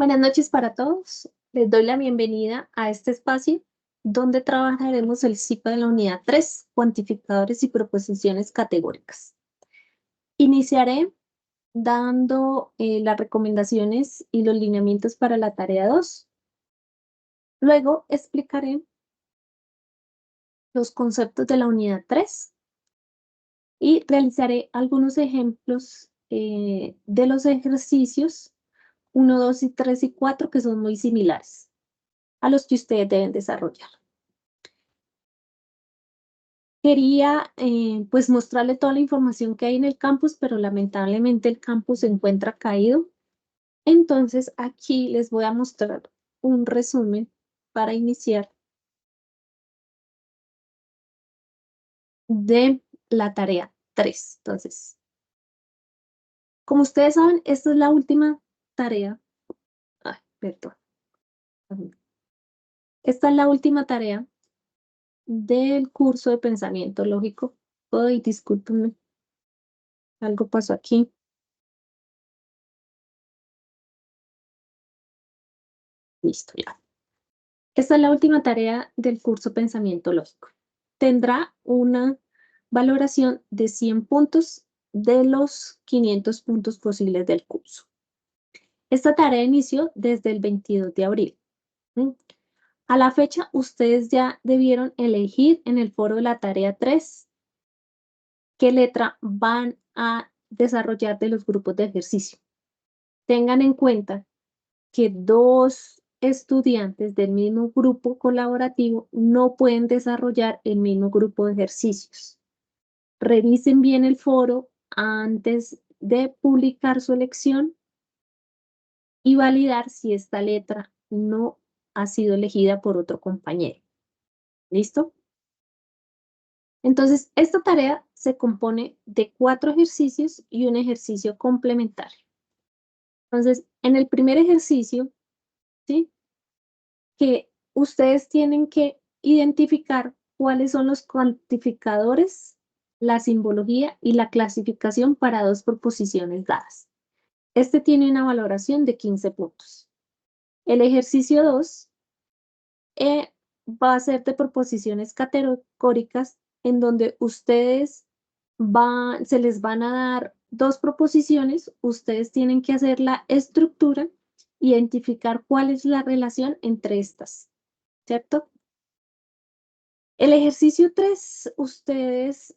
Buenas noches para todos. Les doy la bienvenida a este espacio donde trabajaremos el ciclo de la unidad 3, cuantificadores y proposiciones categóricas. Iniciaré dando las recomendaciones y los lineamientos para la tarea 2. Luego explicaré los conceptos de la unidad 3 y realizaré algunos ejemplos de los ejercicios 1, 2 y 3 y 4 que son muy similares a los que ustedes deben desarrollar. Quería pues mostrarle toda la información que hay en el campus, pero lamentablemente el campus se encuentra caído. Entonces aquí les voy a mostrar un resumen para iniciar de la tarea 3. Entonces, como ustedes saben, esta es la última tarea. Ay, perdón. Esta es la última tarea del curso de pensamiento lógico. Ay, discúlpenme. Algo pasó aquí. Listo, ya. Esta es la última tarea del curso Pensamiento Lógico. Tendrá una valoración de 100 puntos de los 500 puntos posibles del curso. Esta tarea inició desde el 22 de abril. A la fecha, ustedes ya debieron elegir en el foro de la tarea 3 qué letra van a desarrollar de los grupos de ejercicio. Tengan en cuenta que dos estudiantes del mismo grupo colaborativo no pueden desarrollar el mismo grupo de ejercicios. Revisen bien el foro antes de publicar su elección y validar si esta letra no ha sido elegida por otro compañero. ¿Listo? Entonces, esta tarea se compone de 4 ejercicios y un ejercicio complementario. Entonces, en el primer ejercicio, ¿sí?, que ustedes tienen que identificar cuáles son los cuantificadores, la simbología y la clasificación para 2 proposiciones dadas. Este tiene una valoración de 15 puntos. El ejercicio 2 va a ser de proposiciones categóricas en donde ustedes se les van a dar 2 proposiciones, ustedes tienen que hacer la estructura, identificar cuál es la relación entre estas, ¿cierto? El ejercicio 3, ustedes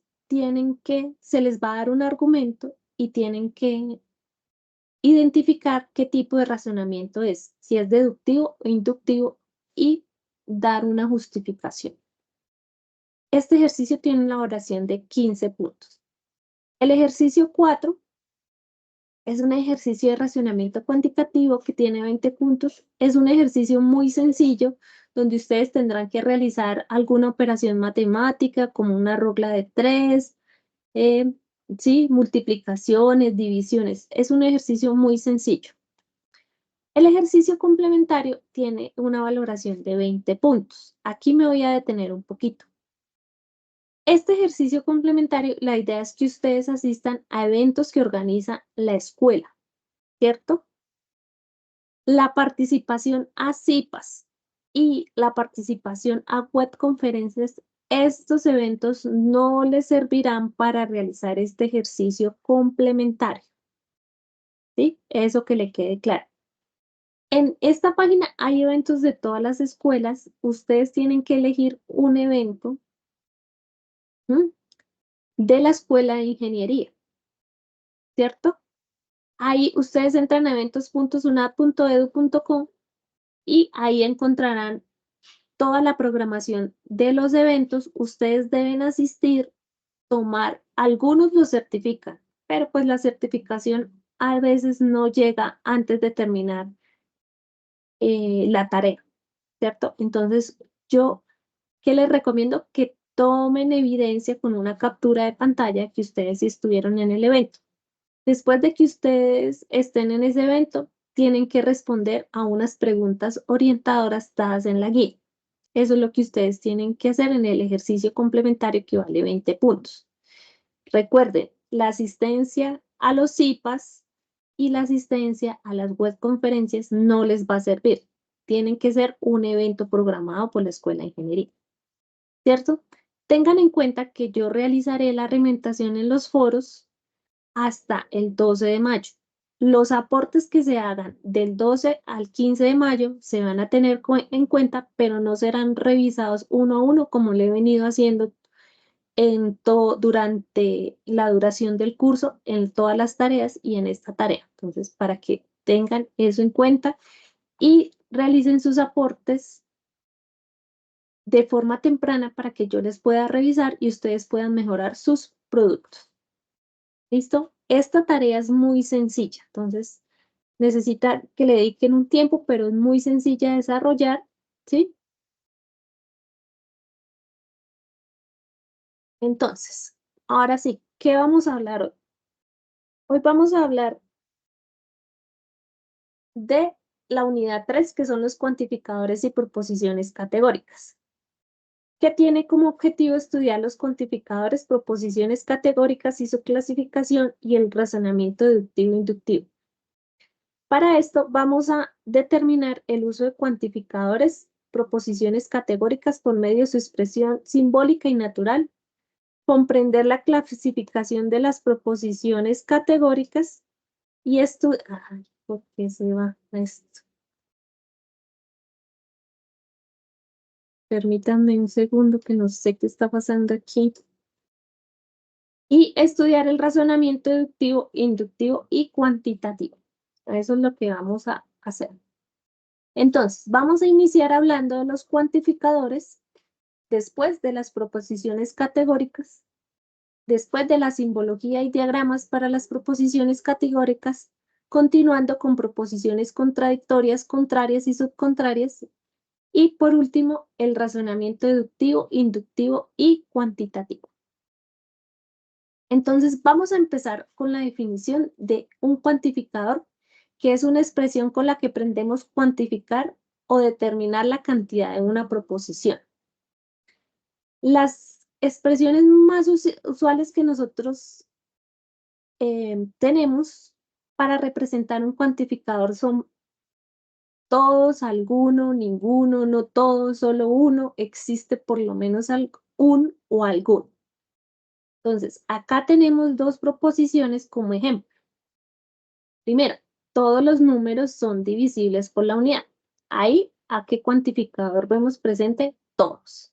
se les va a dar un argumento y tienen que identificar qué tipo de razonamiento es, si es deductivo o inductivo y dar una justificación. Este ejercicio tiene una valoración de 15 puntos. El ejercicio 4 es un ejercicio de razonamiento cuantitativo que tiene 20 puntos. Es un ejercicio muy sencillo donde ustedes tendrán que realizar alguna operación matemática como una regla de 3, ¿sí?, multiplicaciones, divisiones. Es un ejercicio muy sencillo. El ejercicio complementario tiene una valoración de 20 puntos. Aquí me voy a detener un poquito. Este ejercicio complementario, la idea es que ustedes asistan a eventos que organiza la escuela, ¿cierto? La participación a CIPAS y la participación a webconferencias, estos eventos no les servirán para realizar este ejercicio complementario, ¿sí? Eso que le quede claro. En esta página hay eventos de todas las escuelas. Ustedes tienen que elegir un evento de la escuela de ingeniería, ¿cierto? Ahí ustedes entran a eventos.sunat.edu.co y ahí encontrarán toda la programación de los eventos. Ustedes deben asistir, tomar, algunos los certifican, pero pues la certificación a veces no llega antes de terminar la tarea, ¿cierto? Entonces, yo, ¿qué les recomiendo? Que tomen evidencia con una captura de pantalla que ustedes estuvieron en el evento. Después de que ustedes estén en ese evento, tienen que responder a unas preguntas orientadoras dadas en la guía. Eso es lo que ustedes tienen que hacer en el ejercicio complementario que vale 20 puntos. Recuerden, la asistencia a los CIPAS y la asistencia a las webconferencias no les va a servir. Tienen que ser un evento programado por la Escuela de Ingeniería, ¿cierto? Tengan en cuenta que yo realizaré la reglamentación en los foros hasta el 12 de mayo. Los aportes que se hagan del 12 al 15 de mayo se van a tener en cuenta, pero no serán revisados uno a uno como lo he venido haciendo durante la duración del curso, en todas las tareas y en esta tarea. Entonces, para que tengan eso en cuenta y realicen sus aportes de forma temprana para que yo les pueda revisar y ustedes puedan mejorar sus productos. ¿Listo? Esta tarea es muy sencilla, entonces necesita que le dediquen un tiempo, pero es muy sencilla de desarrollar, ¿sí? Entonces, ahora sí, ¿qué vamos a hablar hoy? Hoy vamos a hablar de la unidad 3, que son los cuantificadores y proposiciones categóricas, que tiene como objetivo estudiar los cuantificadores, proposiciones categóricas y su clasificación y el razonamiento deductivo e inductivo. Para esto vamos a determinar el uso de cuantificadores, proposiciones categóricas por medio de su expresión simbólica y natural, comprender la clasificación de las proposiciones categóricas y esto, ay, ¿por qué se va esto? Permítanme un segundo que no sé qué está pasando aquí. Y estudiar el razonamiento deductivo, inductivo y cuantitativo. Eso es lo que vamos a hacer. Entonces, vamos a iniciar hablando de los cuantificadores, después de las proposiciones categóricas, después de la simbología y diagramas para las proposiciones categóricas, continuando con proposiciones contradictorias, contrarias y subcontrarias, y por último, el razonamiento deductivo, inductivo y cuantitativo. Entonces, vamos a empezar con la definición de un cuantificador, que es una expresión con la que pretendemos cuantificar o determinar la cantidad de una proposición. Las expresiones más usuales que nosotros tenemos para representar un cuantificador son todos, alguno, ninguno, no todos, solo uno, existe por lo menos un o algún. Entonces, acá tenemos dos proposiciones como ejemplo. Primero, todos los números son divisibles por la unidad. Ahí, ¿a qué cuantificador vemos presente? Todos.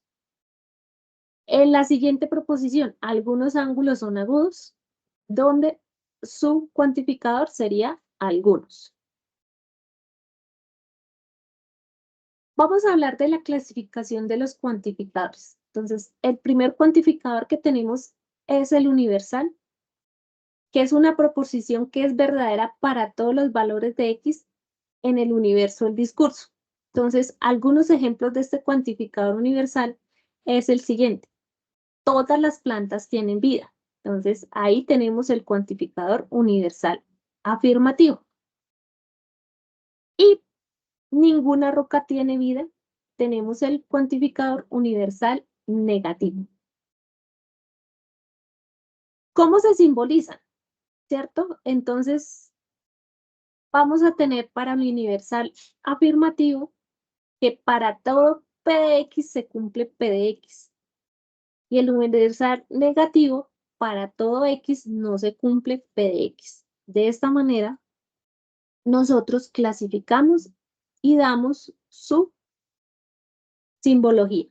En la siguiente proposición, algunos ángulos son agudos, donde su cuantificador sería algunos. Vamos a hablar de la clasificación de los cuantificadores. Entonces, el primer cuantificador que tenemos es el universal, que es una proposición que es verdadera para todos los valores de X en el universo del discurso. Entonces, algunos ejemplos de este cuantificador universal es el siguiente. Todas las plantas tienen vida. Entonces, ahí tenemos el cuantificador universal afirmativo. Y ninguna roca tiene vida. Tenemos el cuantificador universal negativo. ¿Cómo se simbolizan? ¿Cierto? Entonces, vamos a tener para el universal afirmativo que para todo P de X se cumple P de X. Y el universal negativo, para todo X no se cumple P de X. De esta manera, nosotros clasificamos y damos su simbología.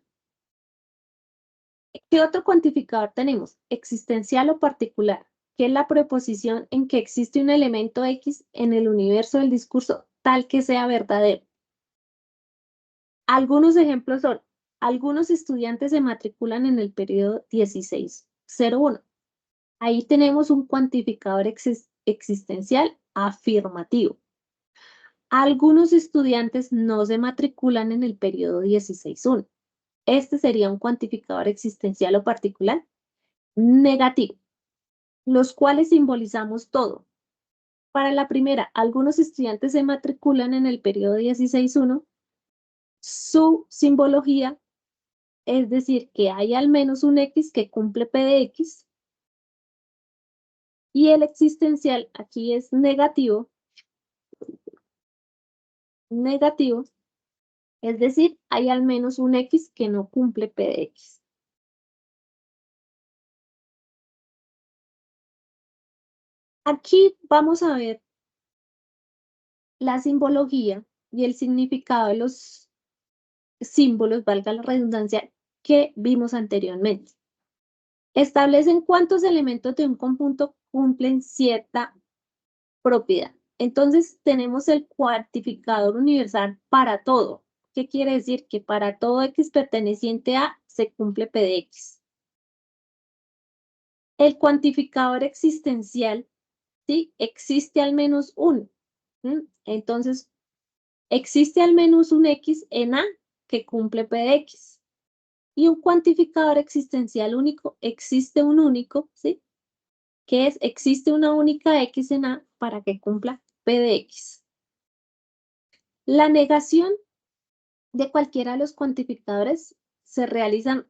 ¿Qué otro cuantificador tenemos? Existencial o particular, que es la preposición en que existe un elemento X en el universo del discurso tal que sea verdadero. Algunos ejemplos son, algunos estudiantes se matriculan en el periodo 1601. Ahí tenemos un cuantificador existencial afirmativo. Algunos estudiantes no se matriculan en el periodo 16.1. Este sería un cuantificador existencial o particular negativo, los cuales simbolizamos todo. Para la primera, algunos estudiantes se matriculan en el periodo 16.1. Su simbología es decir que hay al menos un X que cumple P de X. Y el existencial aquí es negativo, negativo, es decir, hay al menos un X que no cumple P de X. Aquí vamos a ver la simbología y el significado de los símbolos, valga la redundancia, que vimos anteriormente. Establecen cuántos elementos de un conjunto cumplen cierta propiedad. Entonces tenemos el cuantificador universal para todo. ¿Qué quiere decir? Que para todo X perteneciente a se cumple P de X. El cuantificador existencial, ¿sí? Existe al menos uno. Entonces, existe al menos un X en A que cumple P de X. Y un cuantificador existencial único, existe un único, ¿sí? Que es, existe una única X en A para que cumpla P de X. La negación de cualquiera de los cuantificadores se realiza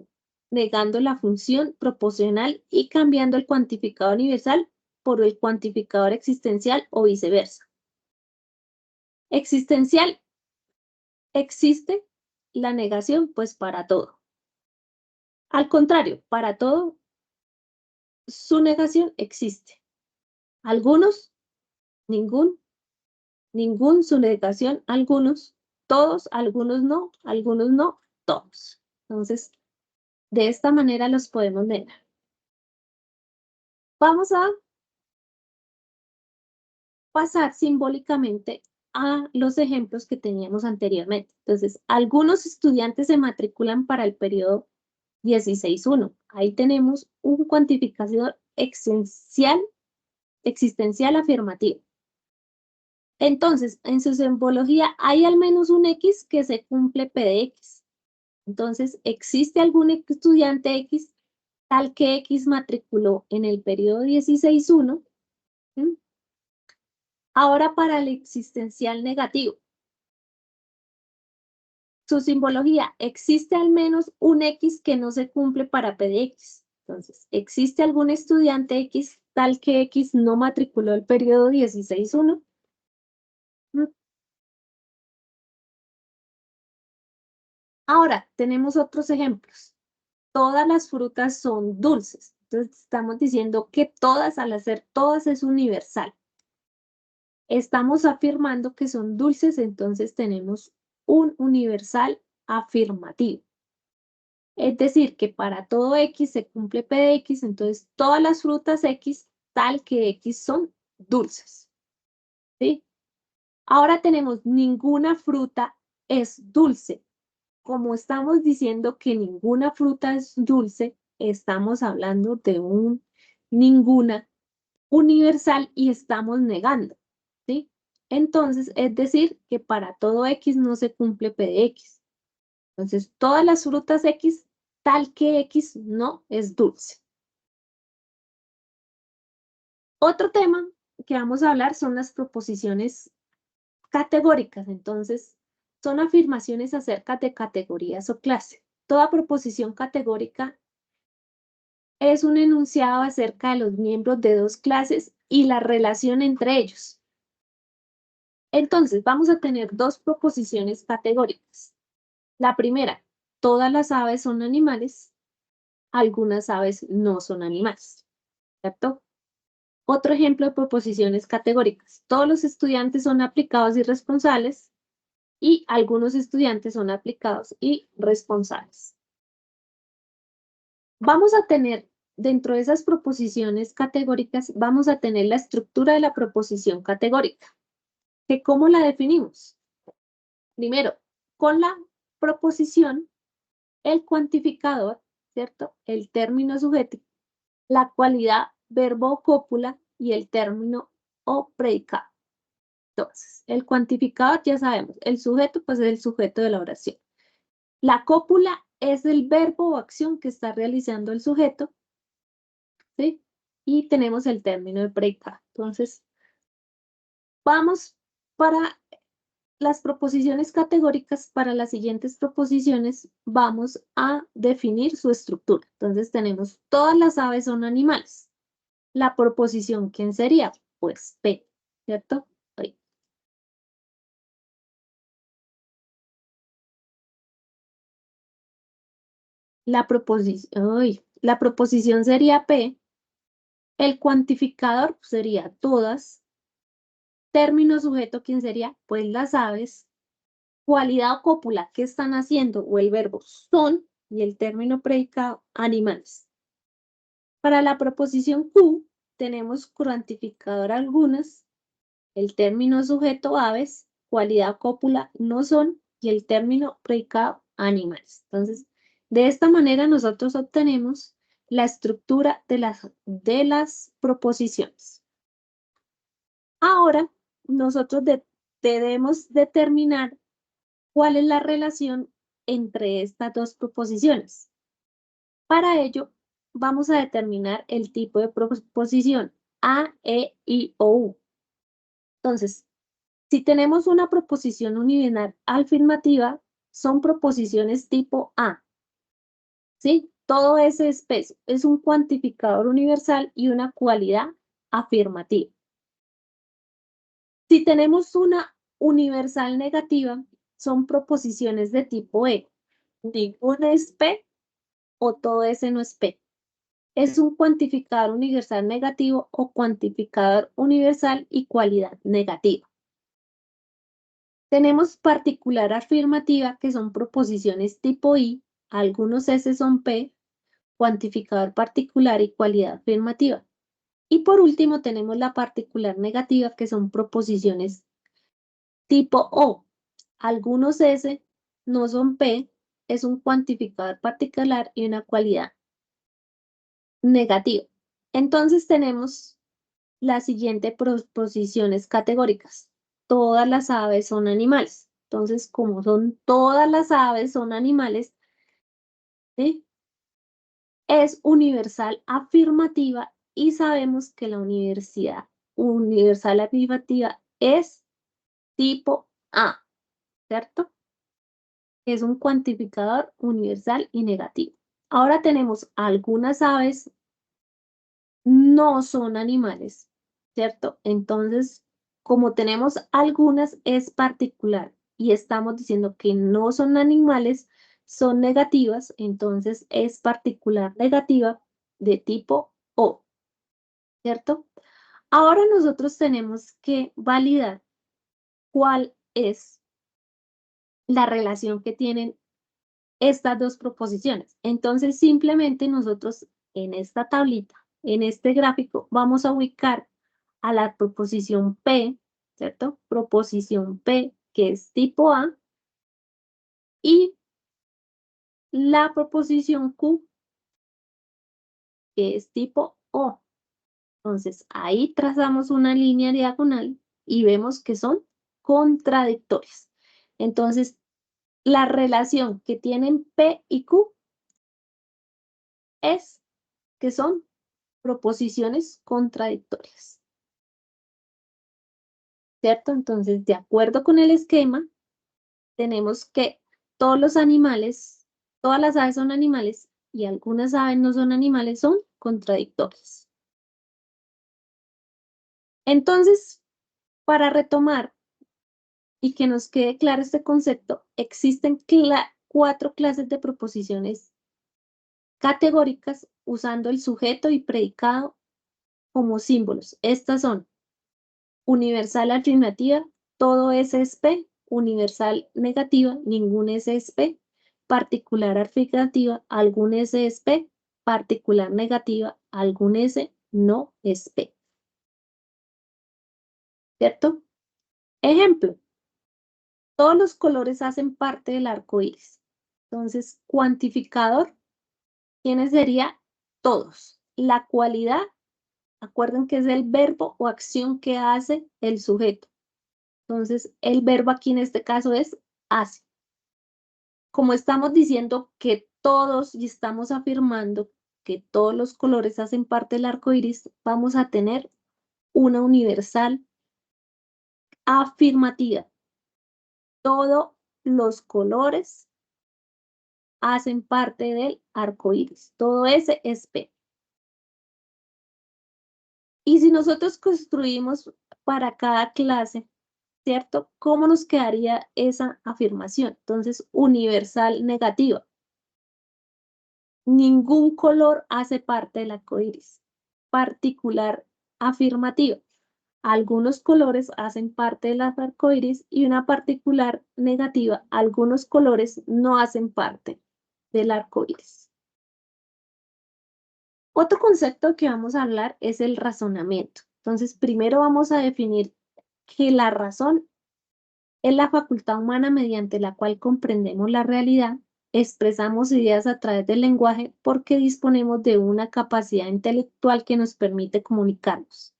negando la función proporcional y cambiando el cuantificador universal por el cuantificador existencial o viceversa. Existencial, existe la negación, pues para todo. Al contrario, para todo, su negación existe. Algunos, ningún, su negación, algunos, todos, algunos no, todos. Entonces, de esta manera los podemos negar. Vamos a pasar simbólicamente a los ejemplos que teníamos anteriormente. Entonces, algunos estudiantes se matriculan para el periodo 16.1. Ahí tenemos un cuantificador existencial afirmativo. Entonces, en su simbología hay al menos un X que se cumple P de X. Entonces, ¿existe algún estudiante X tal que X matriculó en el periodo 16.1? Ahora para el existencial negativo. Su simbología, existe al menos un X que no se cumple para P de X. Entonces, ¿existe algún estudiante X tal que X no matriculó el periodo 16.1? Ahora, tenemos otros ejemplos. Todas las frutas son dulces. Entonces, estamos diciendo que todas, al hacer todas, es universal. Estamos afirmando que son dulces, entonces tenemos un universal afirmativo. Es decir, que para todo X se cumple P de X, entonces todas las frutas X tal que X son dulces. ¿Sí? Ahora tenemos ninguna fruta es dulce. Como estamos diciendo que ninguna fruta es dulce, estamos hablando de un ninguna universal y estamos negando. ¿Sí? Entonces, es decir, que para todo X no se cumple P de X. Entonces, todas las frutas X tal que X no es dulce. Otro tema que vamos a hablar son las proposiciones categóricas. Entonces, son afirmaciones acerca de categorías o clase. Toda proposición categórica es un enunciado acerca de los miembros de dos clases y la relación entre ellos. Entonces, vamos a tener dos proposiciones categóricas. La primera, todas las aves son animales, algunas aves no son animales, ¿cierto? Otro ejemplo de proposiciones categóricas. Todos los estudiantes son aplicados y responsables y algunos estudiantes son aplicados y responsables. Vamos a tener, dentro de esas proposiciones categóricas, vamos a tener la estructura de la proposición categórica. ¿Que cómo la definimos? Primero, con la proposición, el cuantificador, ¿cierto? El término sujeto, la cualidad, verbo o cópula y el término o predicado. Entonces, el cuantificador ya sabemos, el sujeto pues es el sujeto de la oración. La cópula es el verbo o acción que está realizando el sujeto, ¿sí? Y tenemos el término de predicado. Entonces, vamos para las proposiciones categóricas. Para las siguientes proposiciones vamos a definir su estructura. Entonces tenemos todas las aves son animales. La proposición, ¿quién sería? Pues P, ¿cierto? Ahí. La proposición sería P, el cuantificador sería todas, término sujeto, ¿quién sería? Pues las aves, cualidad o cópula, ¿qué están haciendo? O el verbo son, y el término predicado, animales. Para la proposición Q, tenemos cuantificador algunas, el término sujeto aves, cualidad o cópula no son, y el término predicado animales. Entonces, de esta manera nosotros obtenemos la estructura de las proposiciones. Ahora, nosotros debemos determinar cuál es la relación entre estas dos proposiciones. Para ello, vamos a determinar el tipo de proposición A, E, I o U. Entonces, si tenemos una proposición universal afirmativa, son proposiciones tipo A, ¿sí? Todo ese espejo es un cuantificador universal y una cualidad afirmativa. Si tenemos una universal negativa, son proposiciones de tipo E. Ninguna es P o todo ese no es P. Es un cuantificador universal negativo o cuantificador universal y cualidad negativa. Tenemos particular afirmativa, que son proposiciones tipo I, algunos S son P, cuantificador particular y cualidad afirmativa. Y por último tenemos la particular negativa, que son proposiciones tipo O. Algunos S no son P, es un cuantificador particular y una cualidad negativa. Entonces tenemos las siguientes proposiciones categóricas. Todas las aves son animales. Entonces, como son todas las aves son animales, ¿sí? Es universal afirmativa y sabemos que la universal afirmativa es tipo A, ¿cierto? Es un cuantificador universal y negativo. Ahora tenemos algunas aves no son animales, ¿cierto? Entonces, como tenemos algunas, es particular y estamos diciendo que no son animales, son negativas, entonces es particular negativa de tipo O, ¿cierto? Ahora nosotros tenemos que validar cuál es la relación que tienen estas dos proposiciones. Entonces, simplemente nosotros en esta tablita, en este gráfico, vamos a ubicar a la proposición P, ¿cierto? Proposición P, que es tipo A, y la proposición Q, que es tipo O. Entonces, ahí trazamos una línea diagonal y vemos que son contradictorias. Entonces, la relación que tienen P y Q es que son proposiciones contradictorias, ¿cierto? Entonces, de acuerdo con el esquema, tenemos que todos los animales, todas las aves son animales y algunas aves no son animales, son contradictorias. Entonces, para retomar y que nos quede claro este concepto, existen 4 clases de proposiciones categóricas usando el sujeto y predicado como símbolos. Estas son universal afirmativa, todo S es P, universal negativa, ningún S es P, particular afirmativa, algún S es P, particular negativa, algún S no es P. ¿Cierto? Ejemplo, todos los colores hacen parte del arco iris. Entonces, cuantificador, ¿quiénes sería? Todos. La cualidad, acuerden que es el verbo o acción que hace el sujeto. Entonces, el verbo aquí en este caso es hace. Como estamos diciendo que todos y estamos afirmando que todos los colores hacen parte del arco iris, vamos a tener una universal afirmativa. Todos los colores hacen parte del arco iris. Todo ese es P. Y si nosotros construimos para cada clase, ¿cierto? ¿Cómo nos quedaría esa afirmación? Entonces, universal negativa. Ningún color hace parte del arco iris. Particular afirmativa. Algunos colores hacen parte del arco iris y una particular negativa. Algunos colores no hacen parte del arco iris. Otro concepto que vamos a hablar es el razonamiento. Entonces, primero vamos a definir que la razón es la facultad humana mediante la cual comprendemos la realidad, expresamos ideas a través del lenguaje porque disponemos de una capacidad intelectual que nos permite comunicarnos.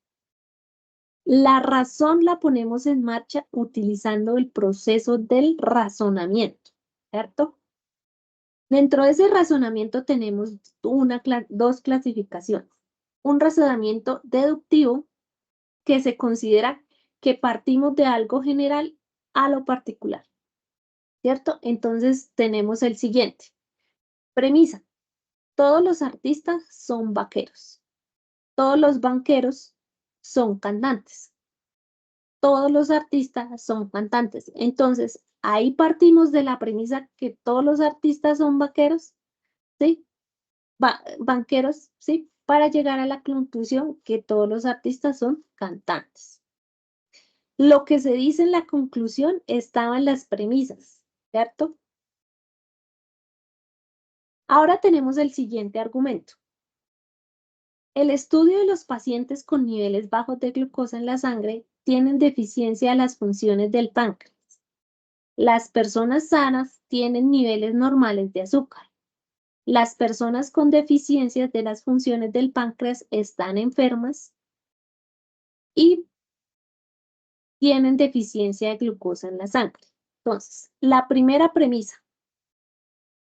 La razón la ponemos en marcha utilizando el proceso del razonamiento, ¿cierto? Dentro de ese razonamiento tenemos dos clasificaciones. Un razonamiento deductivo que se considera que partimos de algo general a lo particular, ¿cierto? Entonces tenemos el siguiente. Premisa. Todos los artistas son vaqueros. Todos los banqueros son cantantes. Todos los artistas son cantantes. Entonces, ahí partimos de la premisa que todos los artistas son vaqueros, ¿sí? Banqueros, ¿sí? Para llegar a la conclusión que todos los artistas son cantantes. Lo que se dice en la conclusión estaba en las premisas, ¿cierto? Ahora tenemos el siguiente argumento. El estudio de los pacientes con niveles bajos de glucosa en la sangre tienen deficiencia de las funciones del páncreas. Las personas sanas tienen niveles normales de azúcar. Las personas con deficiencias de las funciones del páncreas están enfermas y tienen deficiencia de glucosa en la sangre. Entonces, la primera premisa.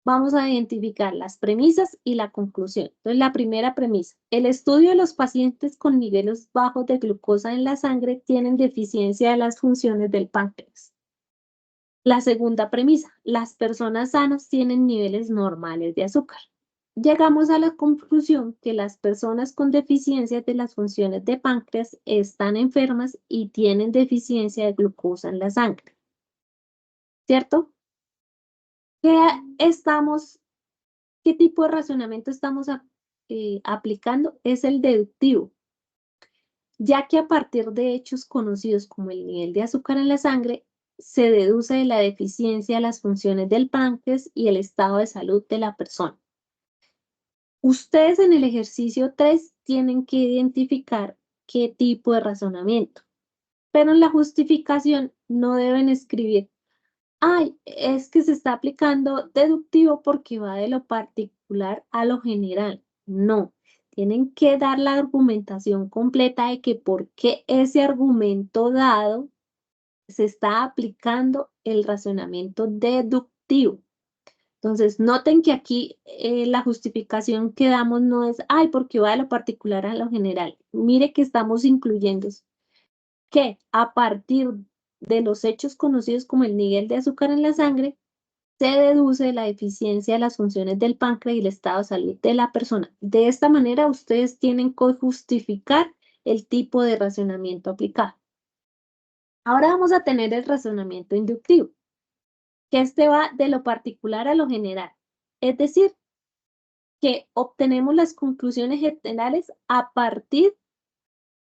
Vamos a identificar las premisas y la conclusión. Entonces, la primera premisa. El estudio de los pacientes con niveles bajos de glucosa en la sangre tienen deficiencia de las funciones del páncreas. La segunda premisa. Las personas sanas tienen niveles normales de azúcar. Llegamos a la conclusión que las personas con deficiencia de las funciones de páncreas están enfermas y tienen deficiencia de glucosa en la sangre. ¿Cierto? ¿Qué tipo de razonamiento estamos aplicando? Es el deductivo, ya que a partir de hechos conocidos como el nivel de azúcar en la sangre, se deduce de la deficiencia de las funciones del páncreas y el estado de salud de la persona. Ustedes en el ejercicio 3 tienen que identificar qué tipo de razonamiento, pero en la justificación no deben escribir, ay, es que se está aplicando deductivo porque va de lo particular a lo general. No, tienen que dar la argumentación completa de que por qué ese argumento dado se está aplicando el razonamiento deductivo. Entonces, noten que aquí la justificación que damos no es, ay, porque va de lo particular a lo general. Mire que estamos incluyendo que a partir de los hechos conocidos como el nivel de azúcar en la sangre, se deduce la deficiencia de las funciones del páncreas y el estado de salud de la persona. De esta manera, ustedes tienen que justificar el tipo de razonamiento aplicado. Ahora vamos a tener el razonamiento inductivo, que este va de lo particular a lo general. Es decir, que obtenemos las conclusiones generales a partir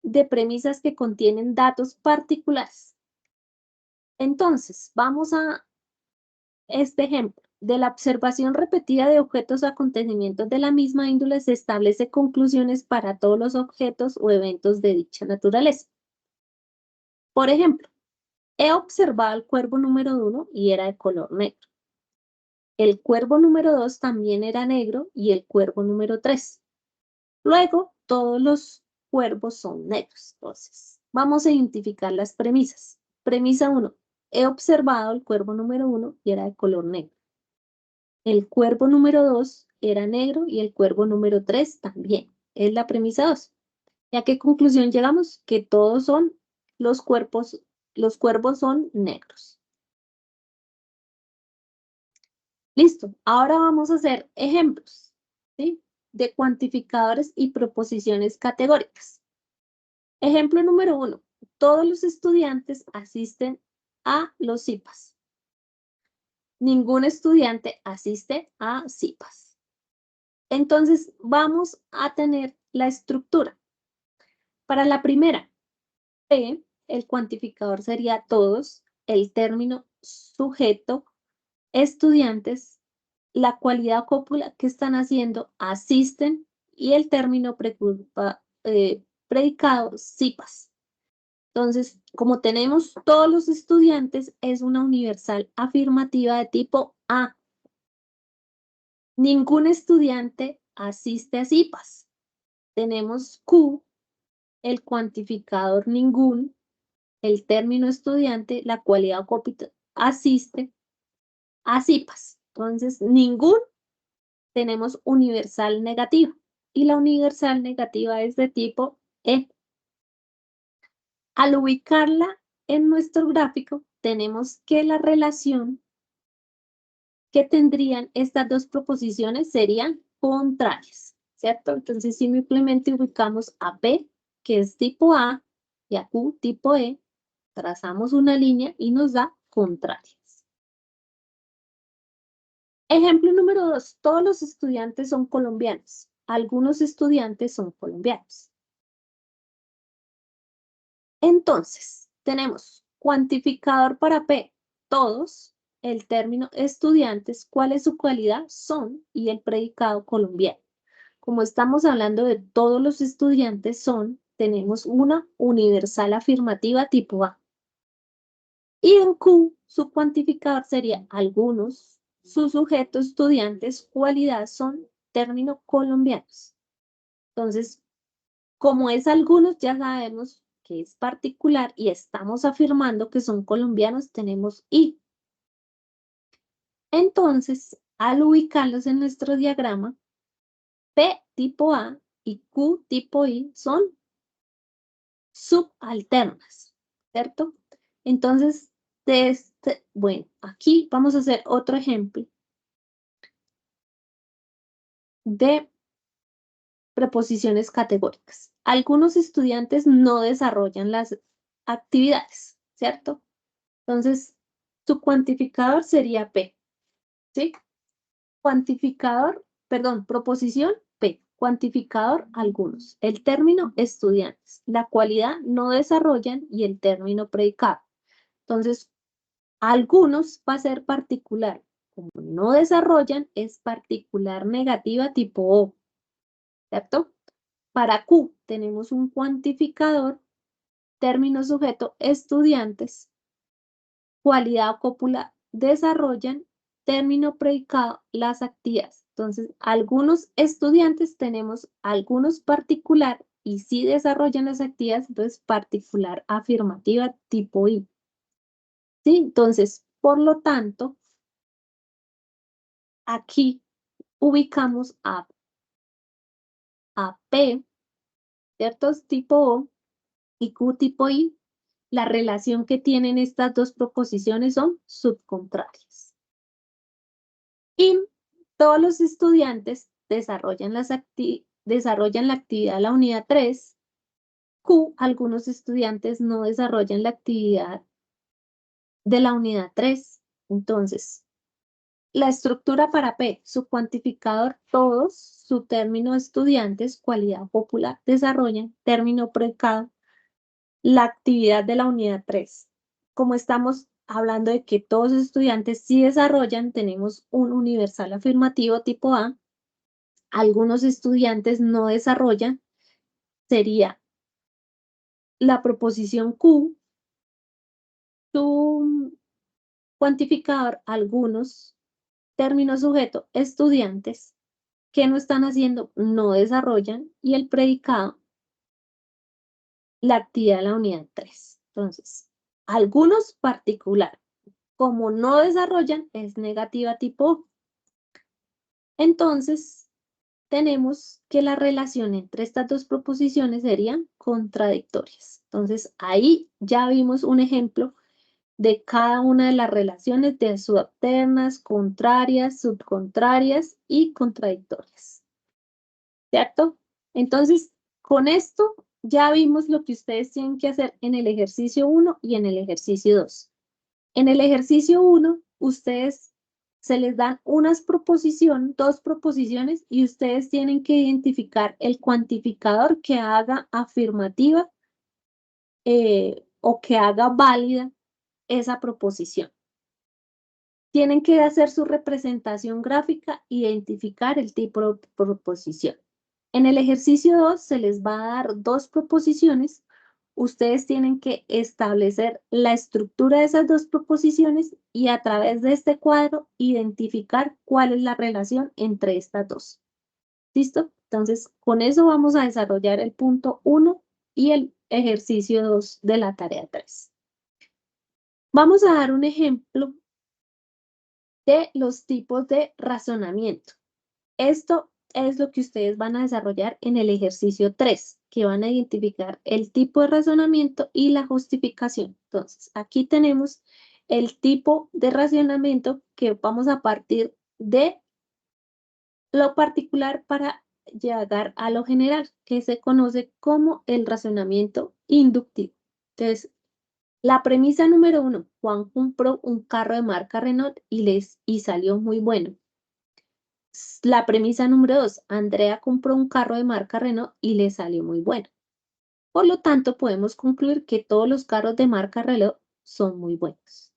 de premisas que contienen datos particulares. Entonces, vamos a este ejemplo. De la observación repetida de objetos o acontecimientos de la misma índole se establece conclusiones para todos los objetos o eventos de dicha naturaleza. Por ejemplo, he observado el cuervo número 1 y era de color negro. El cuervo número 2 también era negro y el cuervo número 3. Luego, todos los cuervos son negros. Entonces, vamos a identificar las premisas. Premisa 1. He observado el cuervo número 1 y era de color negro. El cuervo número 2 era negro y el cuervo número 3 también. Es la premisa 2. ¿Y a qué conclusión llegamos? Que todos son los cuervos son negros. Listo. Ahora vamos a hacer ejemplos, ¿sí? De cuantificadores y proposiciones categóricas. Ejemplo número 1. Todos los estudiantes asisten a los CIPAS. Ningún estudiante asiste a CIPAS. Entonces, vamos a tener la estructura. Para la primera, P, el cuantificador sería todos, el término sujeto, estudiantes, la cualidad o cópula que están haciendo, asisten, y el término predicado, CIPAS. Entonces, como tenemos todos los estudiantes, es una universal afirmativa de tipo A. Ningún estudiante asiste a CIPAS. Tenemos Q, el cuantificador ningún, el término estudiante, la cualidad o cópula asiste a CIPAS. Entonces, ningún tenemos universal negativa. Y la universal negativa es de tipo E. Al ubicarla en nuestro gráfico, tenemos que la relación que tendrían estas dos proposiciones serían contrarias, ¿cierto? Entonces, simplemente ubicamos a P, que es tipo A, y a Q, tipo E, trazamos una línea y nos da contrarias. Ejemplo número 2. Todos los estudiantes son colombianos. Algunos estudiantes son colombianos. Entonces, tenemos cuantificador para P, todos, el término estudiantes, cuál es su cualidad, son, y el predicado colombiano. Como estamos hablando de todos los estudiantes son, tenemos una universal afirmativa tipo A. Y en Q, su cuantificador sería algunos, su sujeto estudiantes, cualidad son, término colombianos. Entonces, como es algunos, ya sabemos que es particular y estamos afirmando que son colombianos, tenemos I. Entonces, al ubicarlos en nuestro diagrama, P tipo A y Q tipo I son subalternas, ¿cierto? Entonces, bueno, aquí vamos a hacer otro ejemplo de preposiciones categóricas. Algunos estudiantes no desarrollan las actividades, ¿cierto? Entonces, su cuantificador sería P, ¿sí? Cuantificador, perdón, proposición P, cuantificador algunos. El término estudiantes, la cualidad no desarrollan y el término predicado. Entonces, algunos va a ser particular. Como no desarrollan, es particular negativa tipo O, ¿cierto? Para Q tenemos un cuantificador, término sujeto estudiantes, cualidad o cópula desarrollan, término predicado las actividades. Entonces, algunos estudiantes tenemos algunos particular y si desarrollan las actividades, entonces particular afirmativa tipo I. ¿Sí? Entonces, por lo tanto, aquí ubicamos a P, ¿cierto? Tipo O y Q tipo I. La relación que tienen estas dos proposiciones son subcontrarias. Y todos los estudiantes desarrollan la actividad de la unidad 3. Q, algunos estudiantes no desarrollan la actividad de la unidad 3. Entonces, la estructura para P, su cuantificador todos, su término estudiantes, cualidad popular, desarrollan, término predicado, la actividad de la unidad 3. Como estamos hablando de que todos los estudiantes sí desarrollan, tenemos un universal afirmativo tipo A. Algunos estudiantes no desarrollan, sería la proposición Q, su cuantificador, algunos, término sujeto, estudiantes, que no están haciendo, no desarrollan, y el predicado, la actividad de la unidad 3. Entonces, algunos particular, como no desarrollan, es negativa tipo O. Entonces, tenemos que la relación entre estas dos proposiciones serían contradictorias. Entonces, ahí ya vimos un ejemplo de cada una de las relaciones de subalternas, contrarias, subcontrarias y contradictorias. ¿Cierto? Entonces, con esto ya vimos lo que ustedes tienen que hacer en el ejercicio 1 y en el ejercicio 2. En el ejercicio 1, ustedes se les dan dos proposiciones y ustedes tienen que identificar el cuantificador que haga afirmativa o que haga válida esa proposición. Tienen que hacer su representación gráfica, identificar el tipo de proposición. En el ejercicio 2 se les va a dar dos proposiciones. Ustedes tienen que establecer la estructura de esas dos proposiciones y a través de este cuadro identificar cuál es la relación entre estas dos. ¿Listo? Entonces, con eso vamos a desarrollar el punto 1 y el ejercicio 2 de la tarea 3. Vamos a dar un ejemplo de los tipos de razonamiento. Esto es lo que ustedes van a desarrollar en el ejercicio 3, que van a identificar el tipo de razonamiento y la justificación. Entonces, aquí tenemos el tipo de razonamiento que vamos a partir de lo particular para llegar a lo general, que se conoce como el razonamiento inductivo. Entonces, la premisa número 1, Juan compró un carro de marca Renault y salió muy bueno. La premisa número 2, Andrea compró un carro de marca Renault y le salió muy bueno. Por lo tanto, podemos concluir que todos los carros de marca Renault son muy buenos.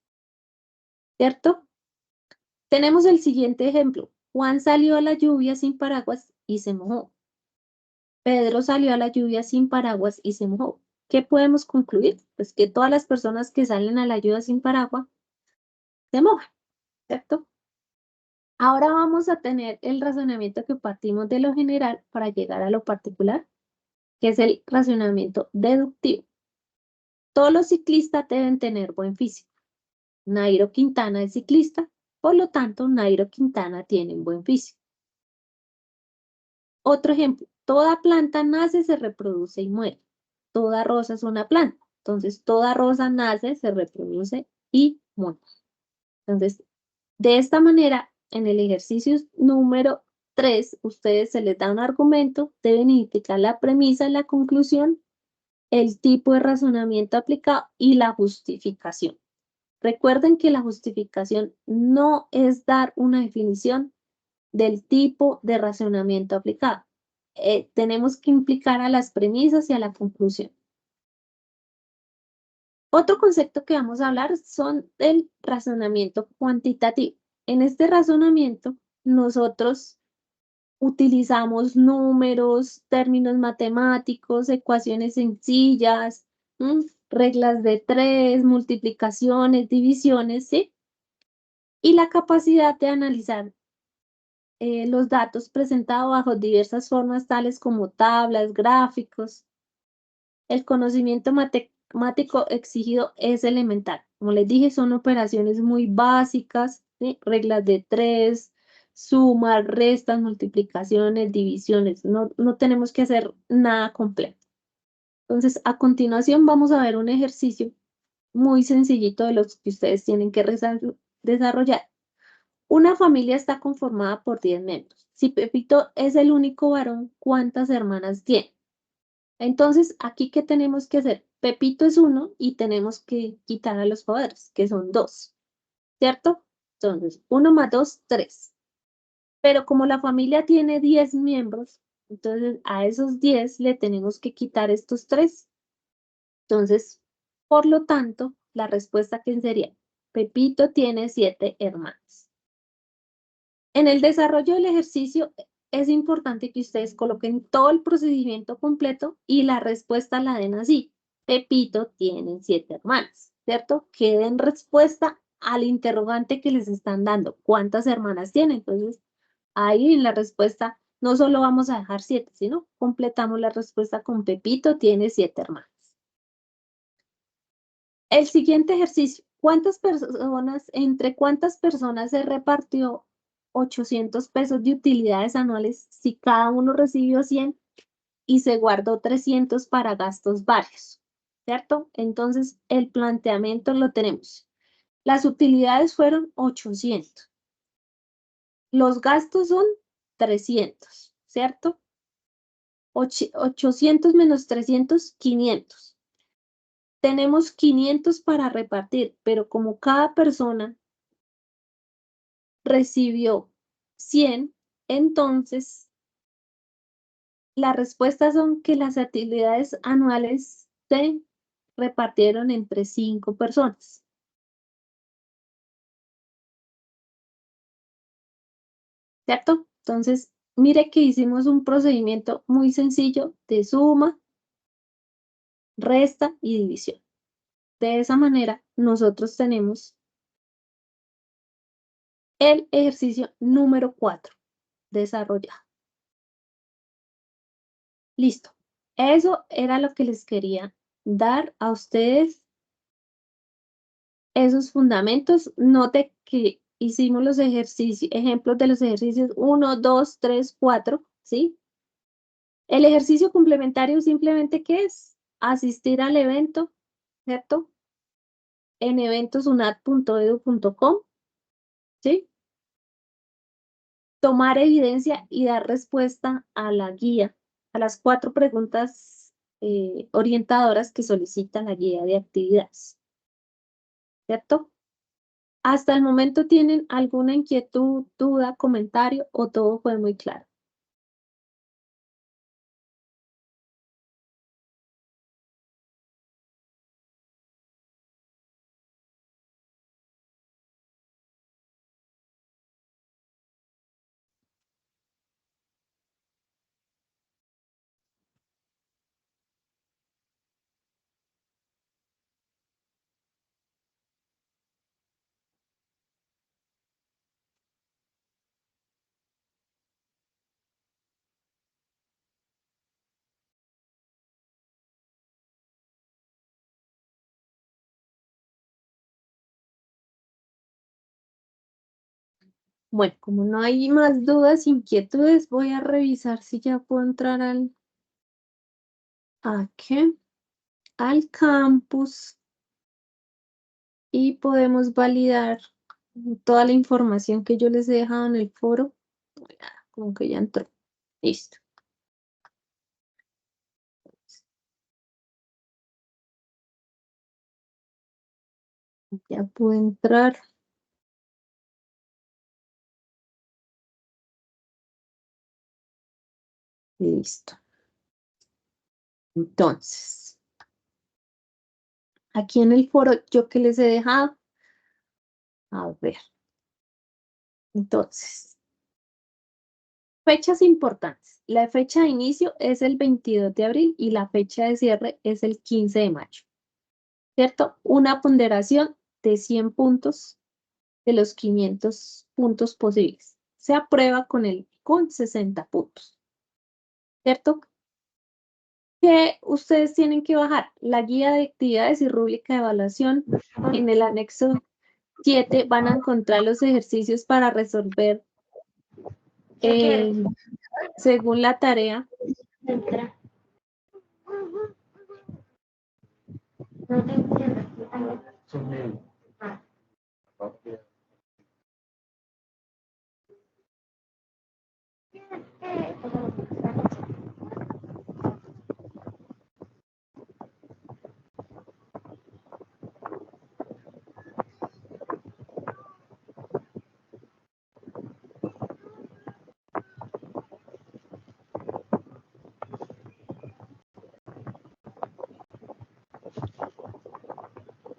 ¿Cierto? Tenemos el siguiente ejemplo. Juan salió a la lluvia sin paraguas y se mojó. Pedro salió a la lluvia sin paraguas y se mojó. ¿Qué podemos concluir? Pues que todas las personas que salen a la lluvia sin paraguas se mojan, ¿cierto? Ahora vamos a tener el razonamiento que partimos de lo general para llegar a lo particular, que es el razonamiento deductivo. Todos los ciclistas deben tener buen físico. Nairo Quintana es ciclista, por lo tanto, Nairo Quintana tiene un buen físico. Otro ejemplo, toda planta nace, se reproduce y muere. Toda rosa es una planta. Entonces, toda rosa nace, se reproduce y muere. Entonces, de esta manera, en el ejercicio número 3, ustedes se les da un argumento, deben indicar la premisa, la conclusión, el tipo de razonamiento aplicado y la justificación. Recuerden que la justificación no es dar una definición del tipo de razonamiento aplicado. Tenemos que implicar a las premisas y a la conclusión. Otro concepto que vamos a hablar son del razonamiento cuantitativo. En este razonamiento, nosotros utilizamos números, términos matemáticos, ecuaciones sencillas, reglas de 3, multiplicaciones, divisiones, ¿sí? Y la capacidad de analizar los datos presentados bajo diversas formas, tales como tablas, gráficos. El conocimiento matemático exigido es elemental. Como les dije, son operaciones muy básicas, ¿sí? Reglas de 3, sumas, restas, multiplicaciones, divisiones. No tenemos que hacer nada complejo. Entonces, a continuación vamos a ver un ejercicio muy sencillito de los que ustedes tienen que desarrollar. Una familia está conformada por 10 miembros. Si Pepito es el único varón, ¿cuántas hermanas tiene? Entonces, aquí, ¿qué tenemos que hacer? Pepito es 1 y tenemos que quitar a los padres, que son 2, ¿cierto? Entonces, 1 más 2, 3. Pero como la familia tiene 10 miembros, entonces a esos 10 le tenemos que quitar estos 3. Entonces, por lo tanto, la respuesta que sería, Pepito tiene 7 hermanas. En el desarrollo del ejercicio es importante que ustedes coloquen todo el procedimiento completo y la respuesta la den así. Pepito tiene 7 hermanas, ¿cierto? Que den respuesta al interrogante que les están dando. ¿Cuántas hermanas tiene? Entonces, ahí en la respuesta no solo vamos a dejar 7, sino completamos la respuesta con Pepito tiene 7 hermanas. El siguiente ejercicio, entre cuántas personas se repartió 800 pesos de utilidades anuales si cada uno recibió 100 y se guardó 300 para gastos varios? ¿Cierto? Entonces, el planteamiento lo tenemos. Las utilidades fueron 800. Los gastos son 300, ¿cierto? 800 menos 300, 500. Tenemos 500 para repartir, pero como cada persona recibió 100, entonces las respuestas son que las actividades anuales se repartieron entre 5 personas. ¿Cierto? Entonces, mire que hicimos un procedimiento muy sencillo de suma, resta y división. De esa manera, nosotros tenemos el ejercicio número 4 desarrollado. Listo. Eso era lo que les quería dar a ustedes, esos fundamentos. Note que hicimos los ejercicios, ejemplos de los ejercicios 1, 2, 3, 4, ¿sí? El ejercicio complementario simplemente, ¿qué es? Asistir al evento, ¿cierto? En eventosunat.edu.com, ¿sí? Tomar evidencia y dar respuesta a la guía, a las 4 preguntas orientadoras que solicita la guía de actividades, ¿cierto? ¿Hasta el momento tienen alguna inquietud, duda, comentario o todo fue muy claro? Bueno, como no hay más dudas, inquietudes, voy a revisar si ya puedo entrar aquí, al campus y podemos validar toda la información que yo les he dejado en el foro. Como que ya entró. Listo. Ya puedo entrar. Listo. Entonces, aquí en el foro, ¿yo qué les he dejado? A ver. Entonces, fechas importantes. La fecha de inicio es el 22 de abril y la fecha de cierre es el 15 de mayo. ¿Cierto? Una ponderación de 100 puntos de los 500 puntos posibles. Se aprueba con 60 puntos. ¿Cierto? Que ustedes tienen que bajar la guía de actividades y rúbrica de evaluación. En el anexo 7 van a encontrar los ejercicios para resolver según la tarea.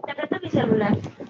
Te presto mi celular.